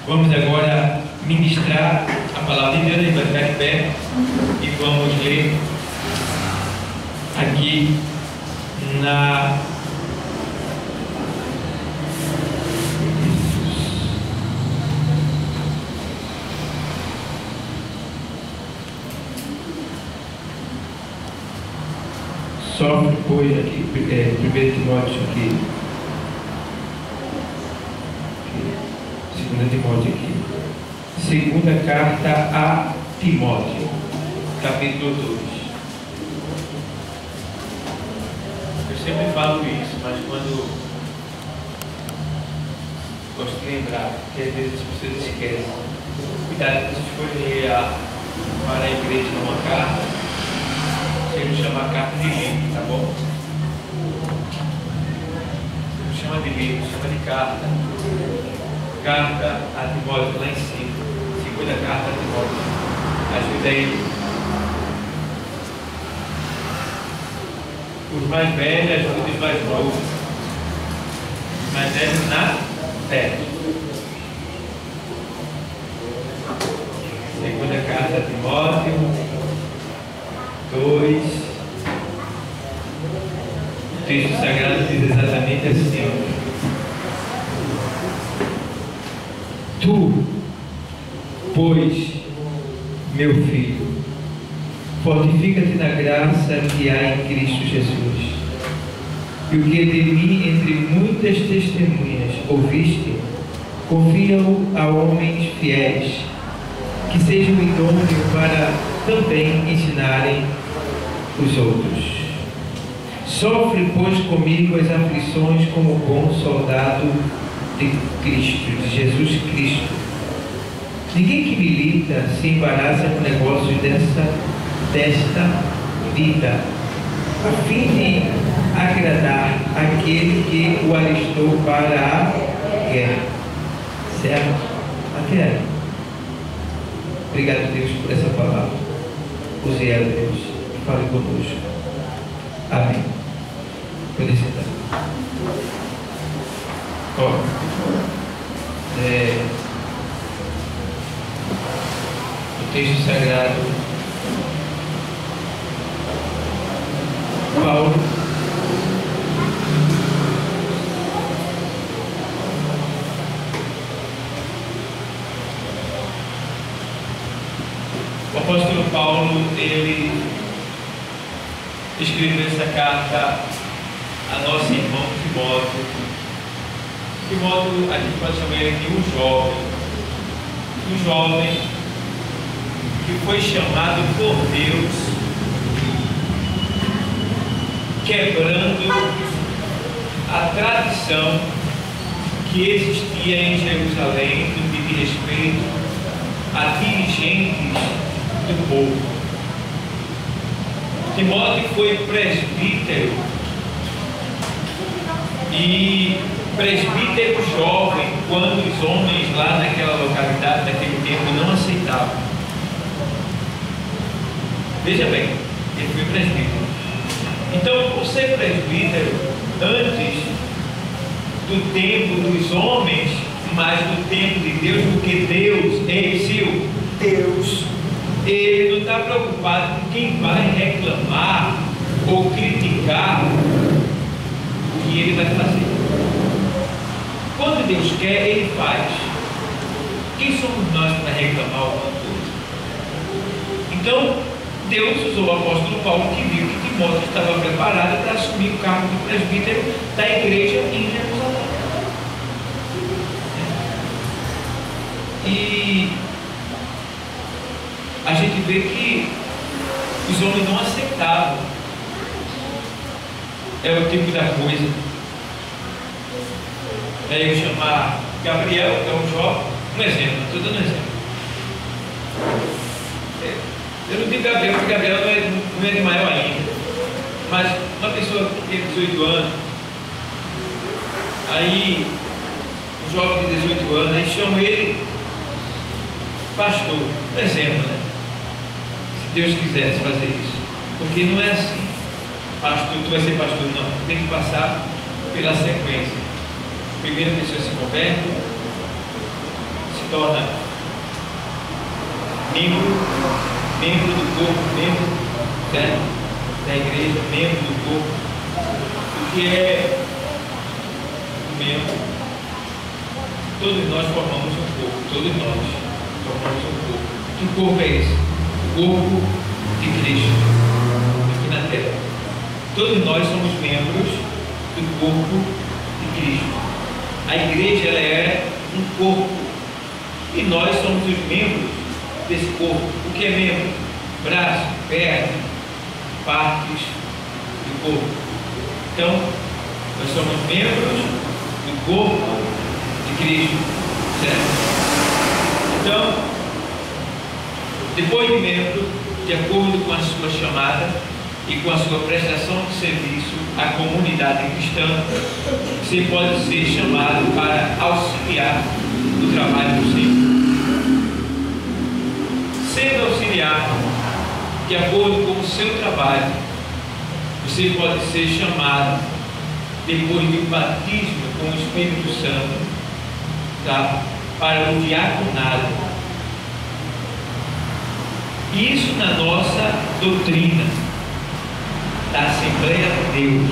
Vamos agora ministrar a palavra de Deus. A gente vai ficar de pé e vamos ler aqui na sofre, pois, aqui, 1 Timóteo aqui, 2 Timóteo aqui, segunda carta a Timóteo, capítulo 2. Eu sempre falo isso, mas quando gosto de lembrar, porque às vezes as pessoas esquecem. Cuidado se escolher para a igreja uma carta, ele chama a carta de livro, tá bom? Ele chama de livro, chama de carta. Carta a Timóteo lá em cima. Segunda carta a Timóteo. Ajuda aí. Os mais velhos ajudam os mais novos. Os mais velhos na fé. Segunda carta a Timóteo 2. O texto sagrado diz exatamente assim: Tu, pois, meu filho, fortifica-te na graça que há em Cristo Jesus. E o que de mim entre muitas testemunhas ouviste, confia-o a homens fiéis, que sejam idôneos para também ensinarem os outros. Sofre, pois, comigo as aflições como bom soldado de Cristo, de Jesus Cristo. Ninguém que milita se embaraça com negócios desta vida, a fim de agradar aquele que o alistou para a guerra. Certo? Até aí. Obrigado, Deus, por essa palavra. Use ela, Deus, e fale conosco. Amém. Pode sentar. O texto sagrado, Paulo o apóstolo Paulo, ele escreveu essa carta a nosso irmão Timóteo. Timóteo, a gente pode chamar ele de um jovem que foi chamado por Deus, quebrando a tradição que existia em Jerusalém no que diz respeito a dirigentes do povo. Timóteo foi presbítero, e presbítero jovem, quando os homens lá naquela localidade, naquele tempo, não aceitavam. Veja bem, ele foi presbítero. Então, por ser presbítero, antes do tempo dos homens, mas do tempo de Deus, porque Deus é seu Deus, ele não está preocupado com quem vai reclamar ou criticar o que ele vai fazer. Quando Deus quer, ele faz. Quem somos nós para reclamar alguma coisa? Então, Deus usou o apóstolo Paulo, que viu que Timóteo estava preparado para assumir o cargo de presbítero da igreja em Jerusalém. E a gente vê que os homens não aceitavam. É o tipo da coisa. É eu chamar Gabriel, que é um jovem, um exemplo, estou dando um exemplo. Eu não digo Gabriel, porque Gabriel não é de maior ainda, mas uma pessoa que tem 18 anos, aí um jovem de 18 anos, aí chama ele pastor, um exemplo, né? Se Deus quisesse fazer isso, porque não é assim, pastor, tu vai ser pastor, não, tem que passar pela sequência. Primeiro a pessoa se converte, se se torna membro do corpo, membro, certo? Da igreja, membro do corpo. O que é membro? Todos nós formamos um corpo, todos nós formamos um corpo. Que corpo é esse? O corpo de Cristo, aqui na terra. Todos nós somos membros do corpo de Cristo. A igreja, ela é um corpo, e nós somos os membros desse corpo. O que é membro? Braço, perna, partes do corpo. Então, nós somos membros do corpo de Cristo, certo? Então, depois de membro, de acordo com a sua chamada e com a sua prestação de serviço à comunidade cristã, você pode ser chamado para auxiliar no trabalho do Senhor. Sendo auxiliar, de acordo com o seu trabalho, você pode ser chamado, depois do batismo com o Espírito Santo, tá? Para o diaconado. Isso na nossa doutrina da Assembleia de Deus.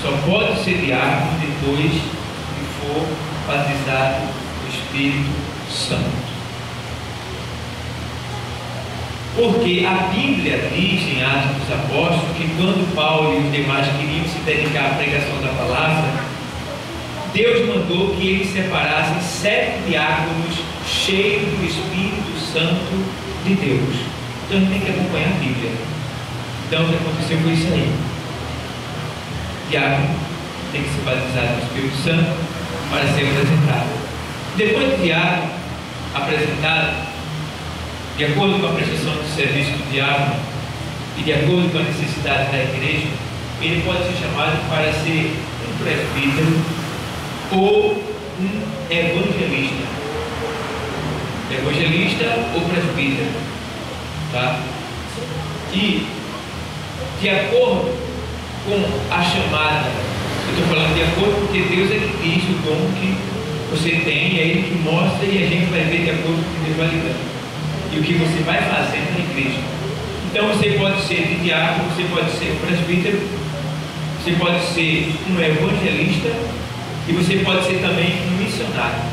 Só pode ser diácono depois que for batizado no Espírito Santo. Porque a Bíblia diz em Atos dos Apóstolos que quando Paulo e os demais queriam se dedicar à pregação da palavra, Deus mandou que eles separassem 7 diáconos cheios do Espírito Santo de Deus. Então a gente tem que acompanhar a Bíblia. Então o que aconteceu foi isso aí. Diácono tem que ser batizado no Espírito Santo para ser apresentado. Depois de diácono apresentado, de acordo com a prestação de serviço do diácono e de acordo com a necessidade da igreja, ele pode ser chamado para ser um presbítero ou um evangelista. Evangelista ou presbítero, tá? E de acordo com a chamada, eu estou falando de acordo porque Deus é que diz o dom que você tem, é Ele que mostra e a gente vai ver de acordo com o que Deus vai lhe dando e o que você vai fazer na igreja. Então você pode ser de diácono, você pode ser um presbítero, você pode ser um evangelista e você pode ser também um missionário.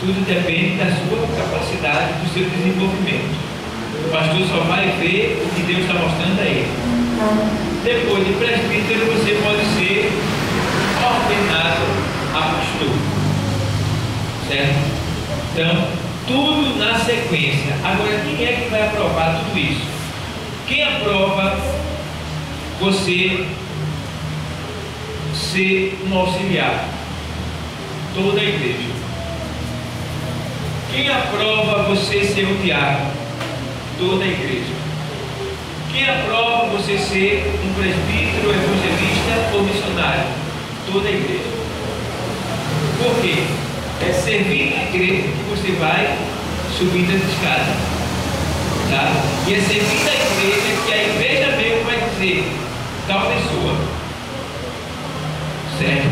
Tudo depende da sua capacidade, do seu desenvolvimento. O pastor só vai ver o que Deus está mostrando a ele. Depois de presbítero, você pode ser ordenado a pastor, certo? Então, tudo na sequência. Agora, quem é que vai aprovar tudo isso? Quem aprova você ser um auxiliar? Toda a igreja. Quem aprova você ser um diácono? Toda a igreja. Quem aprova você ser um presbítero, evangelista ou missionário? Toda a igreja. Por quê? É servir na igreja que você vai subir das escadas, tá? E é servir na igreja que a igreja mesmo vai dizer tal pessoa, certo?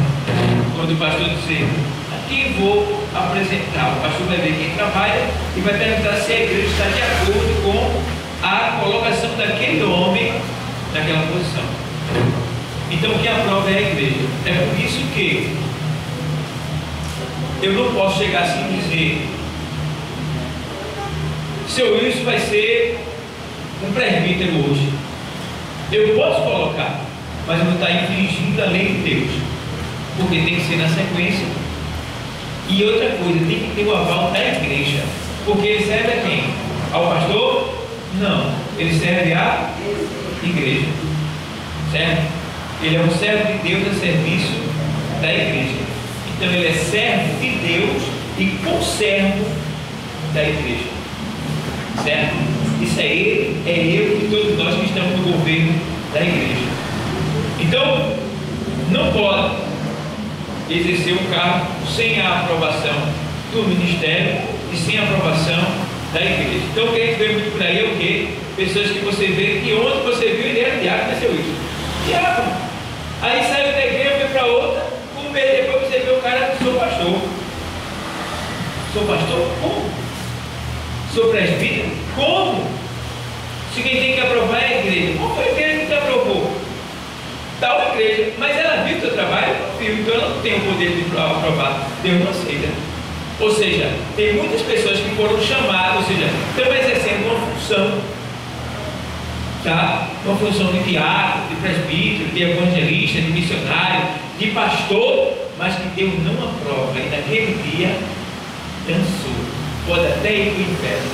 Quando o pastor dizer, aqui vou apresentar, o pastor vai ver quem trabalha e vai perguntar se a igreja está de acordo com a colocação daquele homem naquela posição. Então quem aprova é a igreja. É por isso que eu não posso chegar assim e dizer, seu Wilson vai ser um presbítero hoje. Eu posso colocar, mas eu vou estar infringindo a lei de Deus, porque tem que ser na sequência. E outra coisa, tem que ter o aval da igreja, porque ele serve a quem? Ao pastor? Não, ele serve à igreja, certo? Ele é um servo de Deus a serviço da igreja. Então ele é servo de Deus e conservo da igreja, certo? Isso é ele, é eu e todos nós que estamos no governo da igreja. Então não pode exercer um cargo sem a aprovação do ministério e sem a aprovação da igreja. Então o que a gente vê muito por aí é o quê? Pessoas que você vê que ontem você viu ele era diácono, é seu isso. Diácono. Aí saiu da igreja, foi para outra. Depois você vê o cara que sou pastor. Sou pastor? Como? Sou presbítero? Como? Se quem tem que aprovar é a igreja. Qual foi a igreja que te aprovou? Tal igreja. Mas ela viu o teu trabalho? Não viu. Então ela não tem o poder de aprovar. Deus não aceita. Ou seja, tem muitas pessoas que foram chamadas, ou seja, estão exercendo uma função, tá? Uma função de diácono, de presbítero, de evangelista, de missionário, de pastor, mas que Deus não aprova. E naquele dia dançou. Pode até ir para o inferno,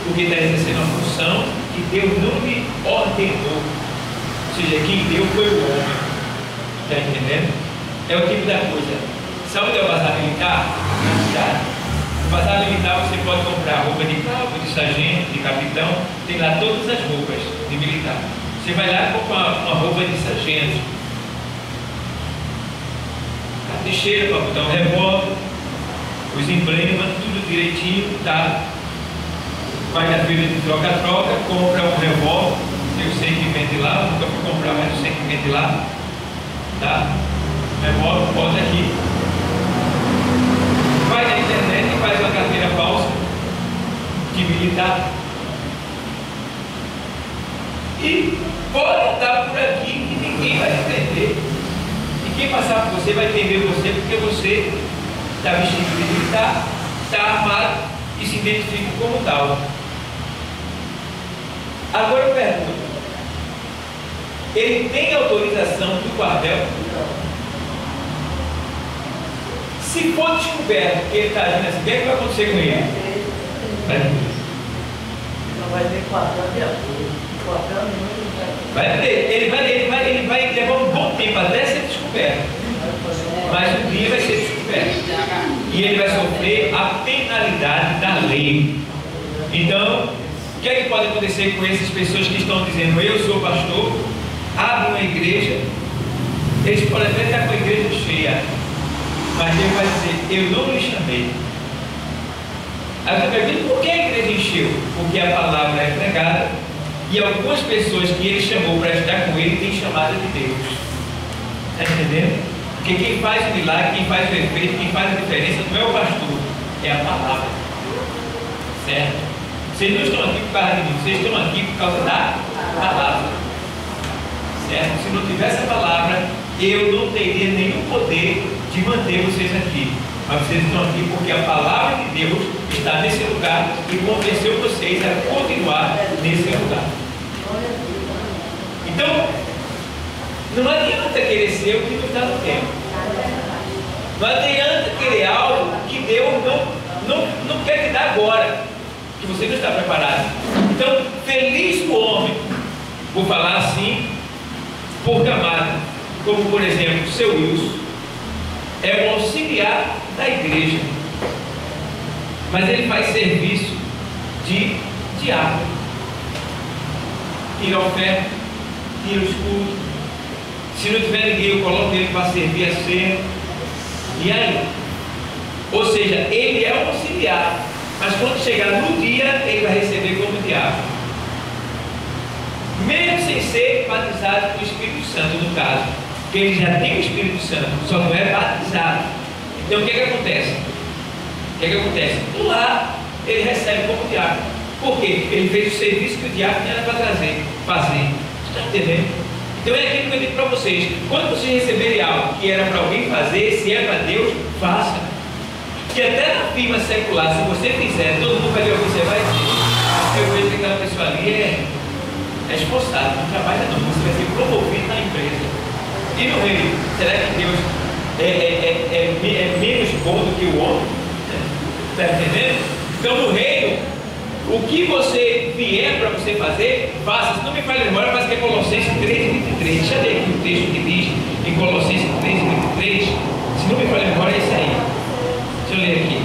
porque está exercendo uma função que Deus não lhe ordenou. Ou seja, quem deu foi o homem. Está entendendo? É o tipo da coisa. Sabe o que é o bazar militar? Na cidade. No bazar militar você pode comprar roupa de cabo, de sargento, de capitão, tem lá todas as roupas de militar. Você vai lá e compra uma roupa de sargento, a teixeira para botar um revólver, os emblemas, tudo direitinho, tá? Vai na feira de troca-troca, compra um revólver, eu sei que vende lá, nunca fui comprar, mas eu sei que vende lá, tá? Revólver, bota aqui. Vai na internet e faz uma carteira falsa de militar e pode estar por aqui que ninguém vai entender, e quem passar por você vai entender você, porque você está vestido de militar, está armado e se identifica como tal. Agora eu pergunto, ele tem autorização do quartel? Se for descoberto que ele está agindo assim, o que é que vai acontecer com ele? Não vai ter quartel de apoio. Ele vai levar um bom tempo até ser descoberto. Mas um dia vai ser descoberto. E ele vai sofrer a penalidade da lei. Então, o que é que pode acontecer com essas pessoas que estão dizendo, eu sou pastor, abre uma igreja, eles podem até estar com a igreja cheia, mas Deus vai dizer, eu não lhe chamei. Aí você pergunta, por que a igreja encheu? Porque a palavra é pregada e algumas pessoas que ele chamou para estar com ele têm chamada de Deus. Está entendendo? Porque quem faz o milagre, quem faz o efeito, quem faz a diferença não é o pastor, é a palavra. Certo? Vocês não estão aqui por causa de mim, vocês estão aqui por causa da palavra. Certo? Se não tivesse a palavra, eu não teria nenhum poder de manter vocês aqui. Mas vocês estão aqui porque a palavra de Deus está nesse lugar e convenceu vocês a continuar nesse lugar. Então, não adianta querer ser o que não está no tempo. Não adianta querer algo que Deus não quer te dar agora, que você não está preparado. Então, feliz o homem, vou falar assim, por camada, como por exemplo o seu Wilson, é o auxiliar da igreja, mas ele faz serviço de diácono, tira a oferta, tira os cultos, se não tiver ninguém eu coloco ele para servir a ceia, e aí? Ou seja, ele é um auxiliar, mas quando chegar no dia ele vai receber como diácono, mesmo sem ser batizado com o Espírito Santo, no caso, porque ele já tem o Espírito Santo, só não é batizado. Então o que acontece? Lá ele recebe como diácono. Por quê? Ele fez o serviço que o diácono era para fazer. Está entendendo? Então é aquilo que eu digo para vocês. Quando vocês receberem algo que era para alguém fazer, se é para Deus, faça. Que até na firma secular, se você fizer, todo mundo vai ver o que você vai dizer. Eu vejo que aquela pessoa ali é esforçada, não trabalha não, você vai ser promovido na empresa. E no reino, será que Deus é menos bom do que o homem? Está entendendo? Então no reino, o que você vier para você fazer, faça. Se não me falha a memória, parece que é Colossenses 3:23. Deixa eu ler aqui o texto que diz em Colossenses 3:23. Se não me falha a memória, é isso aí. Deixa eu ler aqui.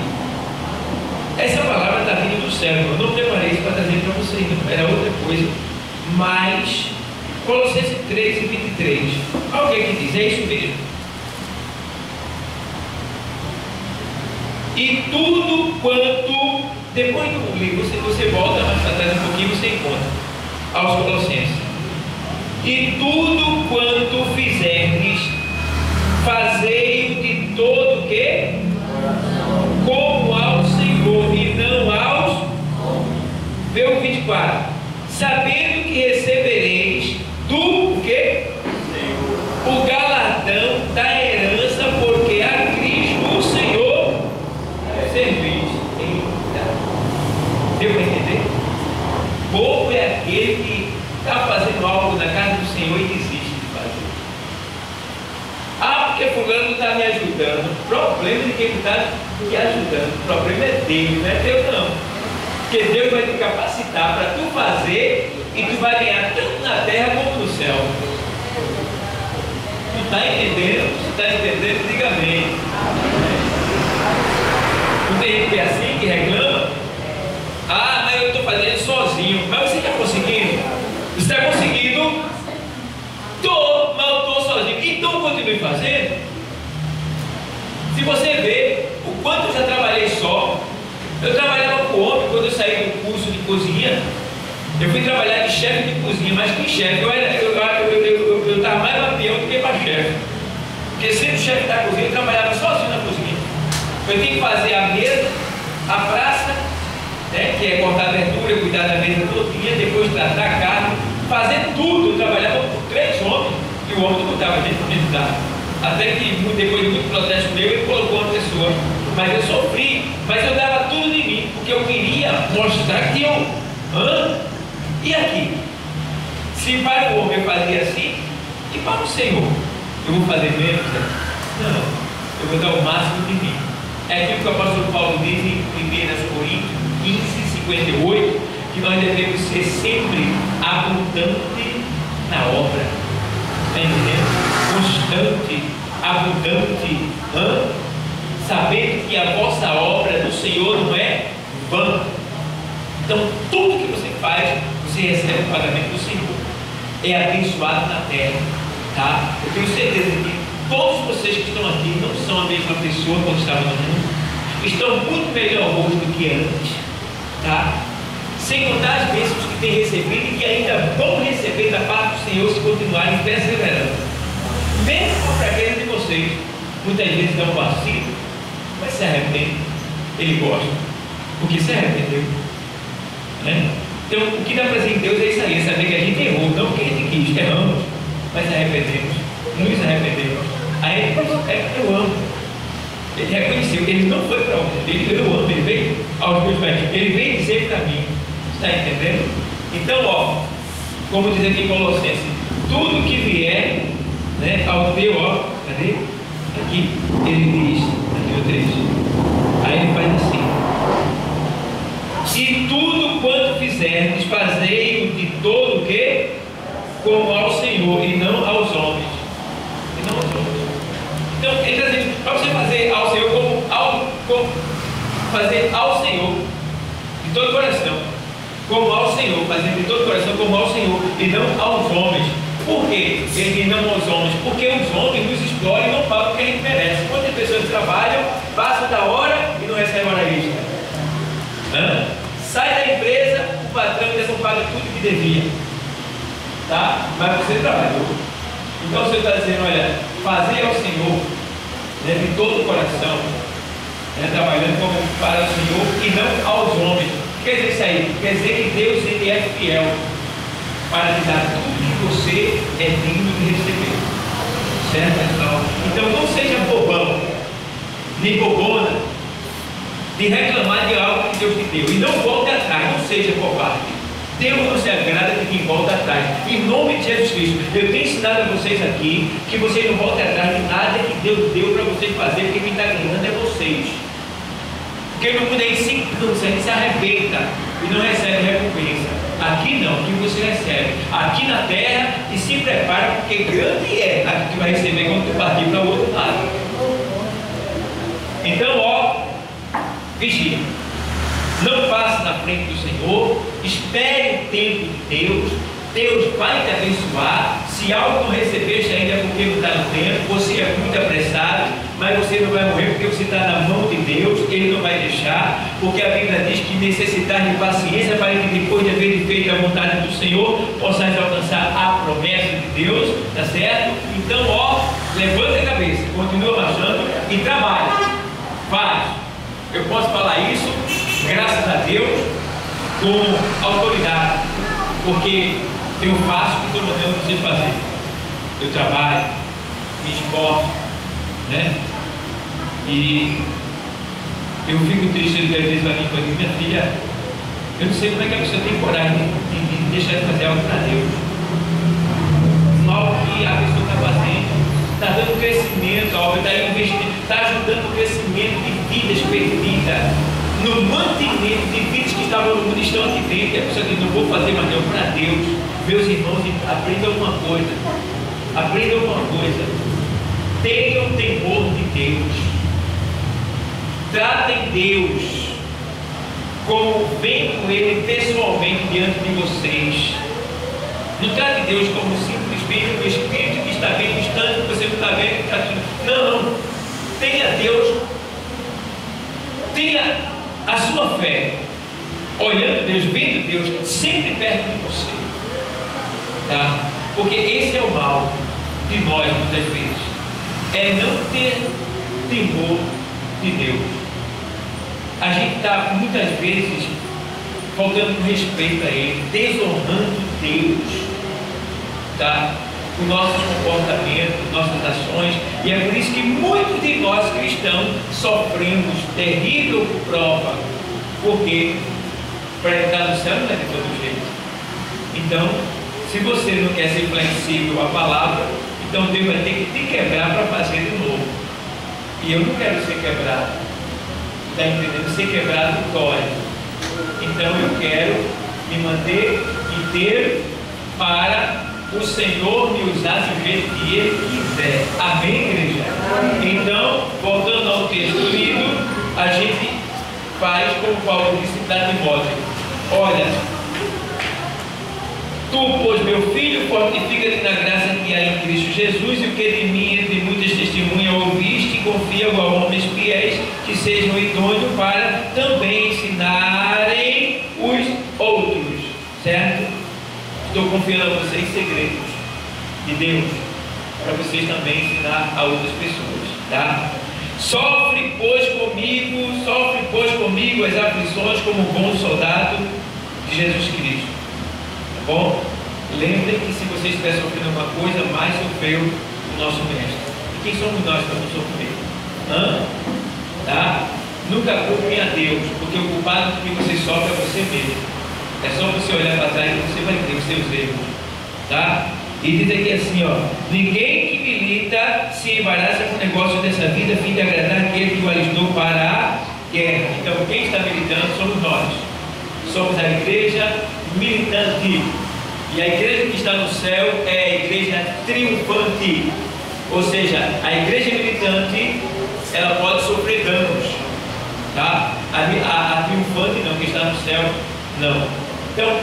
Essa palavra está vindo do céu. Eu não preparei isso para trazer para vocês, não. Era outra coisa. Mas Colossenses 3:23. Olha o que é que diz, é isso mesmo. E tudo quanto, depois do livro, você volta mais para trás um pouquinho, você encontra aos Colossenses. E tudo quanto fizerdes, fazei de todo o que? Como ao Senhor ajudando. O problema de quem está te ajudando, o problema é Deus, não é Deus não. Porque Deus vai te capacitar para tu fazer e tu vai ganhar tanto na terra como no céu. Tu está entendendo? Se está entendendo, diga amém. Não tem gente que é assim, que reclama? Ah, mas eu estou fazendo sozinho. Mas você está conseguindo? Você está conseguindo? Estou, mas eu estou sozinho. Então continue fazendo. Se você vê o quanto eu já trabalhei só, eu trabalhava com homem quando eu saí do curso de cozinha. Eu fui trabalhar de chefe de cozinha, mas que chefe? Eu estava mais lampião do que para chefe. Porque sendo chefe da cozinha, eu trabalhava sozinho na cozinha. Eu tinha que fazer a mesa, a praça, né, que é cortar a verdura, cuidar da mesa todinha, depois tratar a carne, fazer tudo. Eu trabalhava com 3 homens e o homem não botava gente para me ajudar. Até que depois de muito protesto meu, ele colocou uma pessoa. Mas eu sofri, mas eu dava tudo de mim, porque eu queria mostrar que eu. E aqui? Se para o homem eu fazia assim, e para o Senhor, eu vou fazer menos? Não, eu vou dar o máximo de mim. É aquilo que o apóstolo Paulo diz em 1 Coríntios 15:58, que nós devemos ser sempre abundante na obra. Está entendendo? Constante, abundante, sabendo que a vossa obra do Senhor não é vã. Então, tudo que você faz, você recebe o pagamento do Senhor. É abençoado na terra, tá? Eu tenho certeza que todos vocês que estão aqui não são a mesma pessoa quando estavam no mundo. Estão muito melhor hoje do que antes, tá? Sem contar as bênçãos que têm recebido e que ainda vão receber da parte do Senhor se continuarem perseverando. Mesmo com a fraqueza de vocês, muitas vezes dão um vacilo, mas se arrepende. Ele gosta, porque se arrependeu, né? Então, o que dá prazer em Deus é isso aí, é saber que a gente errou, não porque a gente quis, erramos, mas se arrependemos, nos arrependemos. Aí eu amo. Ele reconheceu que ele não foi para onde, ele eu amo, ele veio aos meus pés, ele veio dizer para mim, está entendendo? Então, ó, como diz aqui em Colossenses, tudo que vier, né, ao teu, ó, cadê? Aqui, ele diz, aqui no 3, aí ele faz assim: e tudo quanto fizerdes, fazei-o de todo o que? Como ao Senhor, e não aos homens. E não aos homens. Então, ele está dizendo, para você fazer ao Senhor, fazer ao Senhor, de todo o coração, como ao Senhor, fazer de todo o coração, como ao Senhor, e não aos homens. Por quê? Ele diz não aos homens, porque os homens nos exploram e não pagam o que a gente merece. Quantas pessoas trabalham, passam da hora e não recebem hora extra? Sai da empresa, o patrão ainda não paga tudo que devia, tá? Mas você trabalhou. Então você está dizendo, olha, fazer ao Senhor, né, de todo o coração, né, trabalhando como para o Senhor e não aos homens. Quer dizer isso aí? Quer dizer que Deus ele é fiel para te dar tudo que você é digno de receber, certo, pessoal? Então não seja bobão, nem bobona, de reclamar de algo que Deus te deu, e não volte atrás, não seja covarde. Deus não se agrada de quem volta atrás. Em nome de Jesus Cristo, eu tenho ensinado a vocês aqui que vocês não voltem atrás de nada que Deus deu para vocês fazer, porque quem está ganhando é vocês. Porque no mundo aí se arrebenta e não recebe recompensa. Aqui não, aqui você recebe. Aqui na terra, e se prepara, porque grande é aqui que vai receber quando tu partir para o outro lado. Então, ó, vigia. Não passe na frente do Senhor, espere o tempo de Deus. Deus vai te abençoar. Se algo não recebeste ainda é porque não está no tempo, você é muito apressado, mas você não vai morrer porque você está na mão de Deus. Ele não vai deixar, porque a Bíblia diz que necessitar de paciência para que depois de haver feito a vontade do Senhor, possais alcançar a promessa de Deus, tá certo? Então, ó, levanta a cabeça, continua marchando e trabalha, faz. Eu posso falar isso, graças a Deus, com autoridade, porque eu faço o que estou mandando você fazer. Eu trabalho, me esforço, né? E eu fico triste às vezes para mim, porque minha filha, eu não sei como é que a pessoa tem coragem de deixar de fazer algo para Deus. Algo que a pessoa está fazendo está dando crescimento à obra, está investindo, está ajudando o crescimento de vidas perdidas, no mantimento de vidas que estavam no mundo, estão aqui dentro. É por isso que não vou fazer mais não para Deus. Meus irmãos, aprendam uma coisa, tenham temor de Deus, tratem Deus como vem com Ele pessoalmente diante de vocês. Não trate Deus como simplesmente um Espírito que está bem distante, que você não está vendo, que está tudo. Não, tenha Deus, tenha a sua fé, olhando Deus, vendo Deus, sempre perto de você, tá? Porque esse é o mal de nós muitas vezes, é não ter temor de Deus. A gente está muitas vezes faltando respeito a Ele, desonrando Deus, tá? O nosso comportamento, nossas ações, e é por isso que muitos de nós cristãos sofremos terrível prova, porque para entrar no céu não é de todo jeito. Então, se você não quer ser flexível à palavra, então Deus vai ter que te quebrar para fazer de novo. E eu não quero ser quebrado, está entendendo? Ser quebrado dói. Então eu quero me manter inteiro para o Senhor me usar do jeito que Ele quiser. Amém, igreja? Amém. Então, voltando ao texto lido, a gente faz como Paulo disse para Timóteo: olha, tu, pois, meu filho, fortifica-te na graça que há em Cristo Jesus, e o que de mim, entre muitas testemunhas, ouviste, e confia a homens fiéis que sejam idôneos para também ensinarem os outros, certo? Estou confiando a vocês segredos de Deus, para vocês também ensinar a outras pessoas, tá? Sofre, pois, comigo as aflições como bom soldado de Jesus Cristo. Tá bom? Lembrem que se você estiver sofrendo alguma coisa, mais sofreu o nosso mestre. E quem somos nós para não sofrer? Tá? Nunca culpem a Deus, porque o culpado que você sofre é você mesmo. É só você olhar para trás e você vai ter os seus erros. Tá? E diz aqui assim, ó: ninguém que milita se embaraça com o negócio dessa vida, a fim de agradar aquele que o alistou para a guerra. Então, quem está militando somos nós. Somos a igreja militante. E a igreja que está no céu é a igreja triunfante. Ou seja, a igreja militante, ela pode sofrer danos, tá? A triunfante não, que está no céu, não. Então,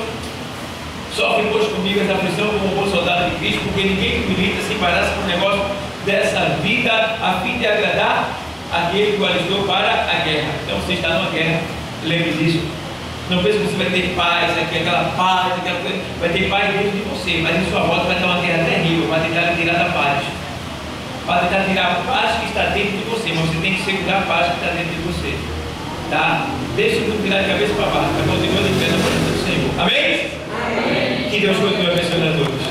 sofre, pois, comigo essa aflição como um bom soldado de Cristo, porque ninguém que milita se embaraça com o negócio dessa vida, a fim de agradar aquele que o alistou para a guerra. Então, você está numa guerra, lembre disso. Não pense que você vai ter paz, aquela paz, aquela coisa. Vai ter paz dentro de você, mas em sua volta vai ter uma guerra terrível, vai tentar tirar da paz. Vai tentar tirar a paz que está dentro de você, mas você tem que segurar a paz que está dentro de você. Tá? Deixa tudo virar de cabeça para baixo. Continua de pé na presença do Senhor. Amém? Amém. Que Deus continue abençoando a todos.